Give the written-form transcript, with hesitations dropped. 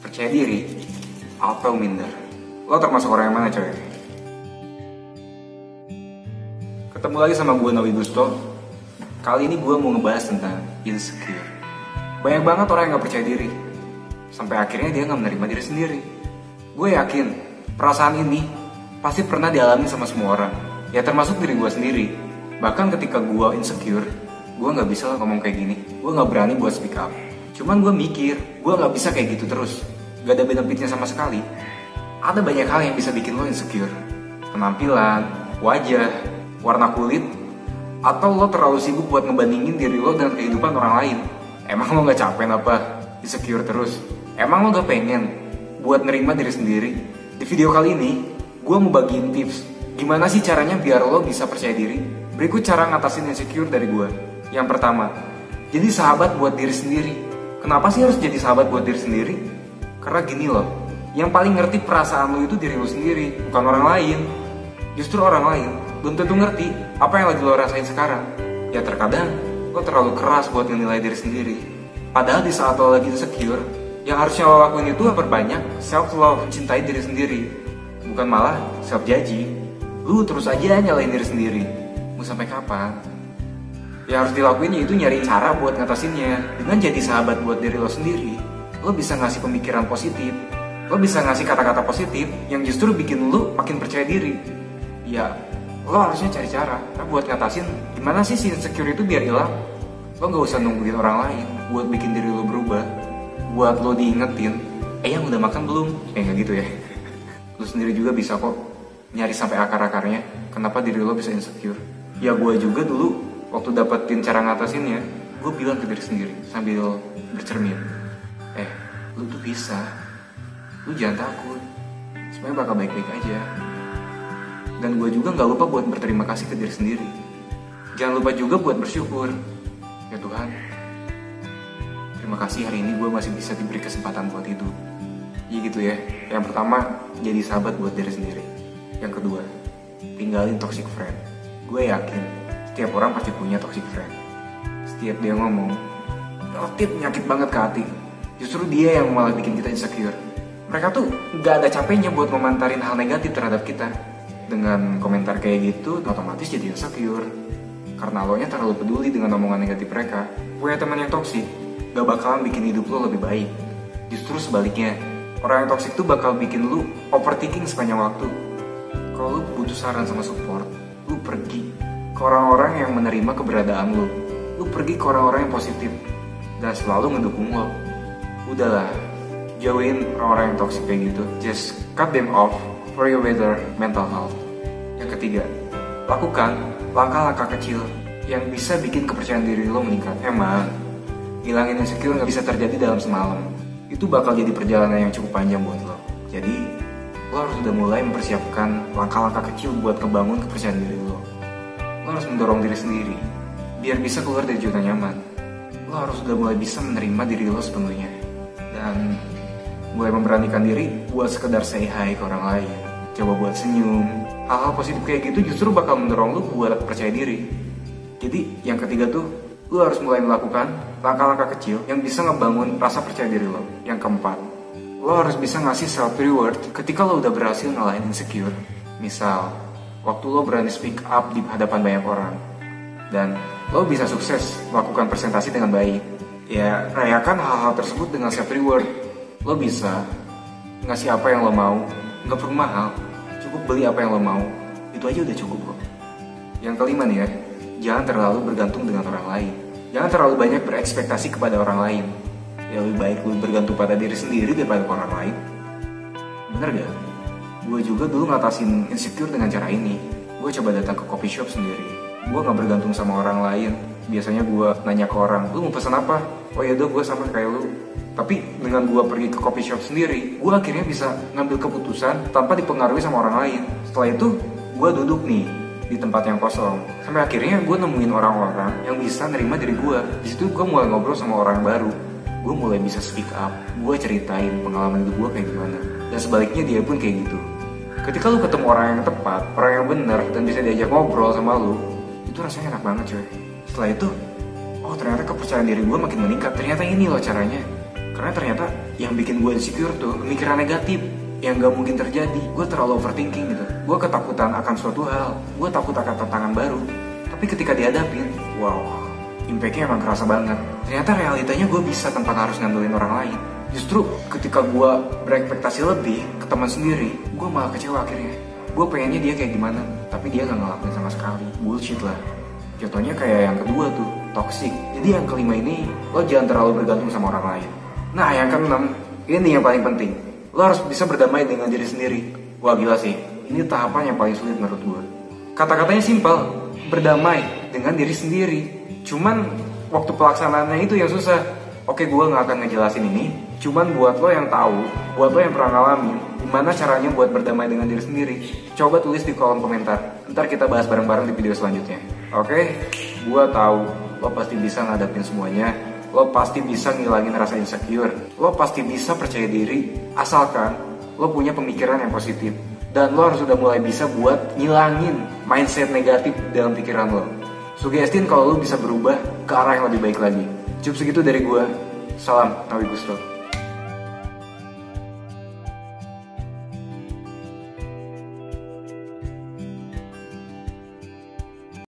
Percaya diri atau minder? Lo termasuk orang yang mana, coy? Ketemu lagi sama gue, Nawi Gusto. Kali ini gue mau ngebahas tentang insecure. Banyak banget orang yang gak percaya diri, sampai akhirnya dia gak menerima diri sendiri. Gue yakin perasaan ini pasti pernah dialami sama semua orang, ya termasuk diri gue sendiri. Bahkan ketika gue insecure, gue gak bisa ngomong kayak gini. Gue gak berani buat speak up. Cuman gue mikir, gue gak bisa kayak gitu terus. Gak ada benefitnya sama sekali. Ada banyak hal yang bisa bikin lo insecure. Penampilan, wajah, warna kulit, atau lo terlalu sibuk buat ngebandingin diri lo dengan kehidupan orang lain. Emang lo gak capek apa insecure terus? Emang lo gak pengen buat nerima diri sendiri? Di video kali ini, gue mau bagiin tips gimana sih caranya biar lo bisa percaya diri. Berikut cara ngatasin insecure dari gue. Yang pertama, jadi sahabat buat diri sendiri. Kenapa sih harus jadi sahabat buat diri sendiri? Karena gini loh, yang paling ngerti perasaan lo itu diri lo sendiri, bukan orang lain. Justru orang lain belum tentu ngerti apa yang lagi lo rasain sekarang. Ya terkadang lo terlalu keras buat menilai diri sendiri. Padahal di saat lo lagi insecure, yang harusnya lo lakuin itu perbanyak self-love, mencintai diri sendiri. Bukan malah self-judging. Lu terus aja nyalain diri sendiri. Mau sampai kapan? Yang harus dilakuin yaitu nyari cara buat ngatasinnya. Dengan jadi sahabat buat diri lo sendiri, lo bisa ngasih pemikiran positif. Lo bisa ngasih kata-kata positif yang justru bikin lo makin percaya diri. Ya, lo harusnya cari cara buat ngatasin gimana sih si insecure itu biar hilang. Lo gak usah nungguin orang lain buat bikin diri lo berubah, buat lo diingetin, yang udah makan belum? Gak gitu ya. Lo sendiri juga bisa kok nyari sampai akar-akarnya kenapa diri lo bisa insecure. Ya gue juga dulu waktu dapetin cara ngatasinnya, gue bilang ke diri sendiri sambil bercermin, lu tuh bisa, lu jangan takut, semuanya bakal baik-baik aja. Dan gue juga gak lupa buat berterima kasih ke diri sendiri. Jangan lupa juga buat bersyukur. Ya Tuhan, terima kasih hari ini gue masih bisa diberi kesempatan buat hidup. Ya gitu ya. Yang pertama, jadi sahabat buat diri sendiri. Yang kedua, tinggalin toxic friend. Gue yakin setiap orang pasti punya toxic friend. Setiap dia ngomong, relatif nyakit banget ke hati. Justru dia yang malah bikin kita insecure. Mereka tuh gak ada capeknya buat memantarin hal negatif terhadap kita. Dengan komentar kayak gitu, otomatis jadi insecure. Karena lo nya terlalu peduli dengan omongan negatif mereka. Punya teman yang toksik gak bakalan bikin hidup lo lebih baik. Justru sebaliknya, orang yang toksik tuh bakal bikin lo overthinking sepanjang waktu. Kalau lo butuh saran sama support, lo pergi ke orang-orang yang menerima keberadaan lo. Lo pergi ke orang-orang yang positif dan selalu ngedukung lo. Udahlah, jauhin orang-orang yang toksik kayak gitu. Just cut them off for your better mental health. Yang ketiga, lakukan langkah-langkah kecil yang bisa bikin kepercayaan diri lo meningkat. Emang, hilangin insecure gak bisa terjadi dalam semalam. Itu bakal jadi perjalanan yang cukup panjang buat lo. Jadi, lo harus udah mulai mempersiapkan langkah-langkah kecil buat ngebangun kepercayaan diri lo. Lo harus mendorong diri sendiri, biar bisa keluar dari zona nyaman. Lo harus udah mulai bisa menerima diri lo sepenuhnya. Dan mulai memberanikan diri buat sekedar say hi ke orang lain. Coba buat senyum. Hal-hal positif kayak gitu justru bakal mendorong lo buat percaya diri. Jadi yang ketiga tuh, lo harus mulai melakukan langkah-langkah kecil yang bisa ngebangun rasa percaya diri lo. Yang keempat, lo harus bisa ngasih self reward ketika lo udah berhasil ngalahin insecure. Misal, waktu lo berani speak up di hadapan banyak orang, dan lo bisa sukses melakukan presentasi dengan baik. Ya, rayakan hal-hal tersebut dengan self reward. Lo bisa ngasih apa yang lo mau, gak perlu mahal, cukup beli apa yang lo mau, itu aja udah cukup kok. Yang kelima nih ya, jangan terlalu bergantung dengan orang lain. Jangan terlalu banyak berekspektasi kepada orang lain. Ya lebih baik lo bergantung pada diri sendiri daripada ke orang lain. Bener gak? Gue juga dulu ngatasin insecure dengan cara ini. Gue coba datang ke coffee shop sendiri. Gue gak bergantung sama orang lain. Biasanya gue nanya ke orang, lu mau pesan apa? Oh yaudah, gue sama kayak lu. Tapi dengan gue pergi ke coffee shop sendiri, gue akhirnya bisa ngambil keputusan tanpa dipengaruhi sama orang lain. Setelah itu, gue duduk nih di tempat yang kosong. Sampai akhirnya gue nemuin orang-orang yang bisa nerima diri gue. Di situ gue mulai ngobrol sama orang baru. Gue mulai bisa speak up. Gue ceritain pengalaman hidup gue kayak gimana. Dan sebaliknya dia pun kayak gitu. Ketika lu ketemu orang yang tepat, orang yang benar, dan bisa diajak ngobrol sama lu, itu rasanya enak banget coy. Setelah itu, oh ternyata kepercayaan diri gue makin meningkat. Ternyata ini loh caranya. Karena ternyata yang bikin gue insecure tuh pemikiran negatif yang gak mungkin terjadi. Gue terlalu overthinking gitu. Gue ketakutan akan suatu hal. Gue takut akan tantangan baru. Tapi ketika dihadapin, wow, impactnya emang kerasa banget. Ternyata realitanya gue bisa tanpa harus ngandelin orang lain. Justru ketika gue berekspektasi lebih ke teman sendiri, gue malah kecewa akhirnya. Gue pengennya dia kayak gimana, tapi dia gak ngelakuin sama sekali. Bullshit lah. Jatuhnya kayak yang kedua tuh, toxic. Jadi yang kelima ini, lo jangan terlalu bergantung sama orang lain. Nah yang keenam, ini yang paling penting. Lo harus bisa berdamai dengan diri sendiri. Wah gila sih, ini tahapan yang paling sulit menurut gue. Kata-katanya simpel, berdamai dengan diri sendiri. Cuman waktu pelaksanaannya itu yang susah. Oke, gue gak akan ngejelasin ini. Cuman buat lo yang tahu, buat lo yang pernah ngalamin, gimana caranya buat berdamai dengan diri sendiri, coba tulis di kolom komentar. Ntar kita bahas bareng-bareng di video selanjutnya. Oke, gue tahu lo pasti bisa ngadapin semuanya. Lo pasti bisa ngilangin rasa insecure. Lo pasti bisa percaya diri, asalkan lo punya pemikiran yang positif. Dan lo harus udah mulai bisa buat ngilangin mindset negatif dalam pikiran lo. Sugestin kalau lo bisa berubah ke arah yang lebih baik lagi. Cukup segitu dari gue. Salam Nawi Gusto.